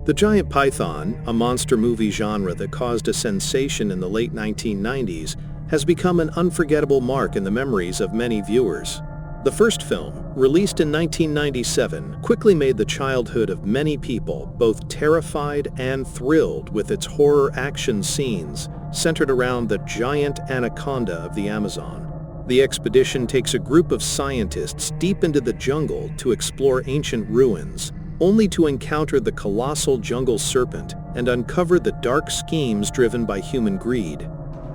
The giant python, a monster movie genre that caused a sensation in the late 1990s, has become an unforgettable mark in the memories of many viewers. The first film, released in 1997, quickly made the childhood of many people both terrified and thrilled with its horror action scenes centered around the giant anaconda of the Amazon. The expedition takes a group of scientists deep into the jungle to explore ancient ruins, only to encounter the colossal jungle serpent and uncover the dark schemes driven by human greed.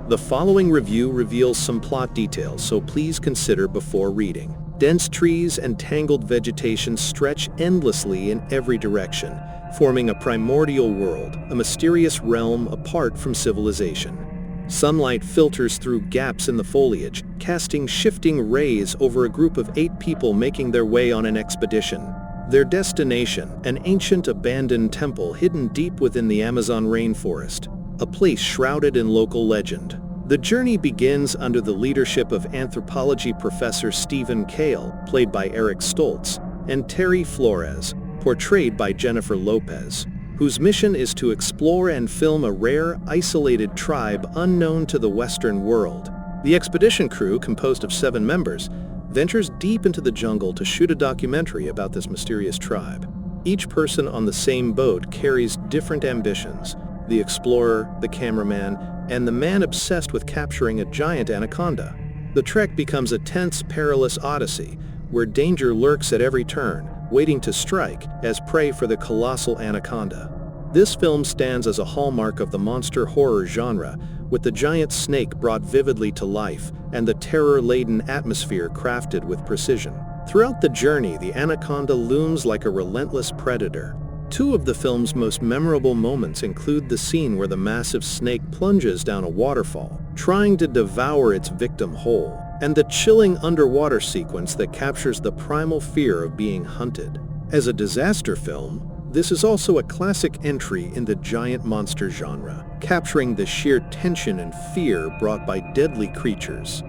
The following review reveals some plot details, so please consider before reading. Dense trees and tangled vegetation stretch endlessly in every direction, forming a primordial world, a mysterious realm apart from civilization. Sunlight filters through gaps in the foliage, casting shifting rays over a group of 8 people making their way on an expedition. Their destination, an ancient abandoned temple hidden deep within the Amazon rainforest, a place shrouded in local legend. The journey begins under the leadership of anthropology professor Stephen Cale, played by Eric Stoltz, and Terry Flores, portrayed by Jennifer Lopez, whose mission is to explore and film a rare, isolated tribe unknown to the Western world. The expedition crew, composed of 7 members, ventures deep into the jungle to shoot a documentary about this mysterious tribe. Each person on the same boat carries different ambitions: the explorer, the cameraman, and the man obsessed with capturing a giant anaconda. The trek becomes a tense, perilous odyssey, where danger lurks at every turn, waiting to strike as prey for the colossal anaconda. This film stands as a hallmark of the monster horror genre, with the giant snake brought vividly to life and the terror-laden atmosphere crafted with precision. Throughout the journey, the anaconda looms like a relentless predator. 2 of the film's most memorable moments include the scene where the massive snake plunges down a waterfall, trying to devour its victim whole, and the chilling underwater sequence that captures the primal fear of being hunted. As a disaster film, this is also a classic entry in the giant monster genre, capturing the sheer tension and fear brought by deadly creatures.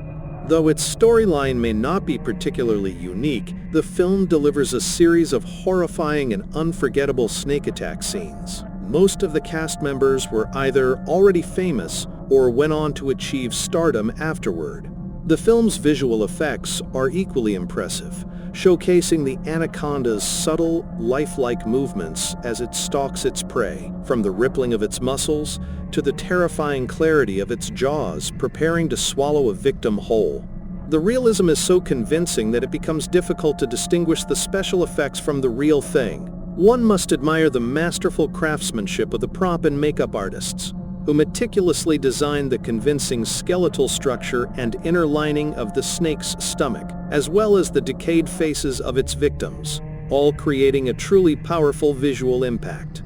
Though its storyline may not be particularly unique, the film delivers a series of horrifying and unforgettable snake attack scenes. Most of the cast members were either already famous or went on to achieve stardom afterward. The film's visual effects are equally impressive, showcasing the anaconda's subtle, lifelike movements as it stalks its prey, from the rippling of its muscles to the terrifying clarity of its jaws preparing to swallow a victim whole. The realism is so convincing that it becomes difficult to distinguish the special effects from the real thing. One must admire the masterful craftsmanship of the prop and makeup artists, who meticulously designed the convincing skeletal structure and inner lining of the snake's stomach, as well as the decayed faces of its victims, all creating a truly powerful visual impact.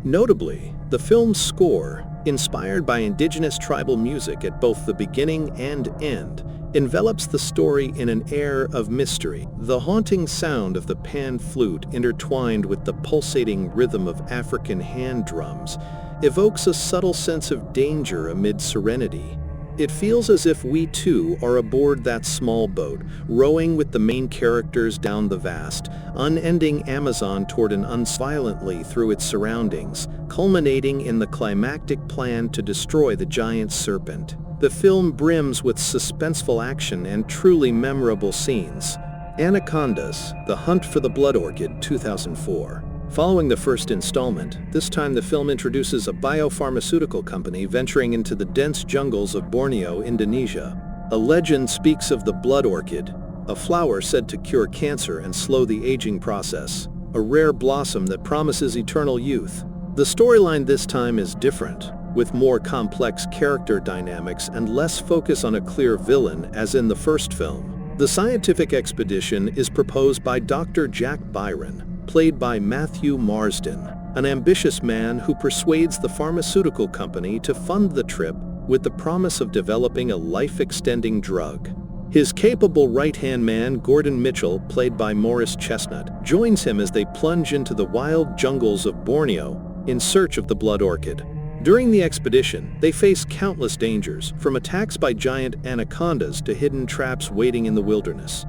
Notably, the film's score, inspired by indigenous tribal music at both the beginning and end, envelops the story in an air of mystery. The haunting sound of the pan flute, intertwined with the pulsating rhythm of African hand drums, evokes a subtle sense of danger amid serenity. It feels as if we too are aboard that small boat, rowing with the main characters down the vast, unending Amazon toward an violently through its surroundings, culminating in the climactic plan to destroy the giant serpent. The film brims with suspenseful action and truly memorable scenes. Anacondas, The Hunt for the Blood Orchid, 2004. Following the first installment, this time the film introduces a biopharmaceutical company venturing into the dense jungles of Borneo, Indonesia. A legend speaks of the blood orchid, a flower said to cure cancer and slow the aging process, a rare blossom that promises eternal youth. The storyline this time is different, with more complex character dynamics and less focus on a clear villain as in the first film. The scientific expedition is proposed by Dr. Jack Byron, played by Matthew Marsden, an ambitious man who persuades the pharmaceutical company to fund the trip with the promise of developing a life-extending drug. His capable right-hand man, Gordon Mitchell, played by Morris Chestnut, joins him as they plunge into the wild jungles of Borneo in search of the blood orchid. During the expedition, they face countless dangers, from attacks by giant anacondas to hidden traps waiting in the wilderness.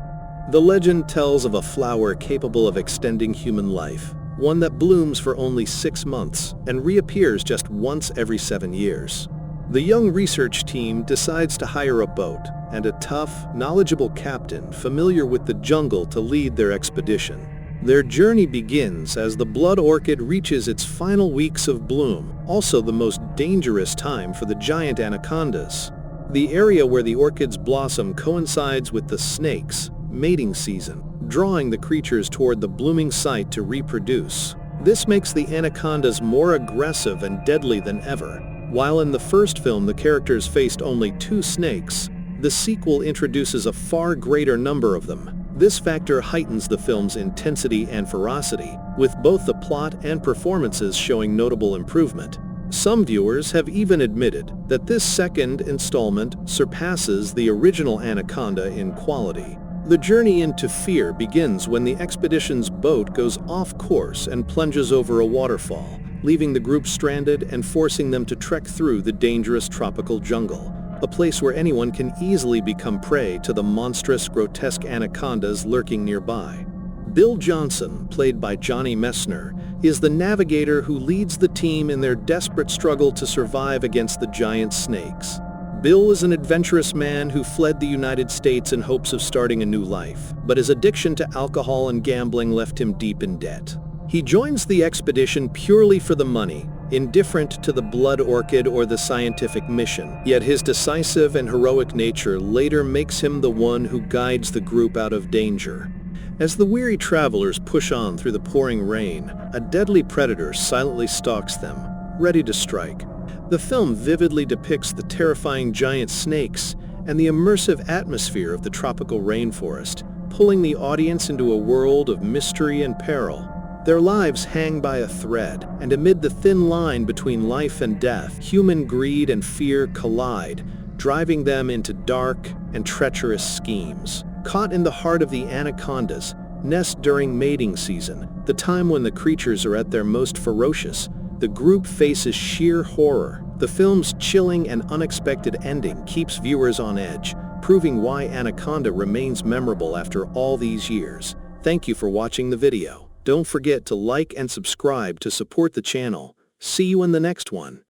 The legend tells of a flower capable of extending human life, one that blooms for only 6 months and reappears just once every 7 years. The young research team decides to hire a boat and a tough, knowledgeable captain familiar with the jungle to lead their expedition. Their journey begins as the blood orchid reaches its final weeks of bloom, also the most dangerous time for the giant anacondas. The area where the orchids blossom coincides with the snakes' mating season, drawing the creatures toward the blooming site to reproduce. This makes the anacondas more aggressive and deadly than ever. While in the first film the characters faced only 2 snakes, the sequel introduces a far greater number of them. This factor heightens the film's intensity and ferocity, with both the plot and performances showing notable improvement. Some viewers have even admitted that this second installment surpasses the original Anaconda in quality. The journey into fear begins when the expedition's boat goes off course and plunges over a waterfall, leaving the group stranded and forcing them to trek through the dangerous tropical jungle, a place where anyone can easily become prey to the monstrous, grotesque anacondas lurking nearby. Bill Johnson, played by Johnny Messner, is the navigator who leads the team in their desperate struggle to survive against the giant snakes. Bill is an adventurous man who fled the United States in hopes of starting a new life, but his addiction to alcohol and gambling left him deep in debt. He joins the expedition purely for the money, indifferent to the blood orchid or the scientific mission. Yet his decisive and heroic nature later makes him the one who guides the group out of danger. As the weary travelers push on through the pouring rain, a deadly predator silently stalks them, ready to strike. The film vividly depicts the terrifying giant snakes and the immersive atmosphere of the tropical rainforest, pulling the audience into a world of mystery and peril. Their lives hang by a thread, and amid the thin line between life and death, human greed and fear collide, driving them into dark and treacherous schemes. Caught in the heart of the anacondas, nest during mating season, the time when the creatures are at their most ferocious, the group faces sheer horror. The film's chilling and unexpected ending keeps viewers on edge, proving why Anaconda remains memorable after all these years. Thank you for watching the video. Don't forget to like and subscribe to support the channel. See you in the next one.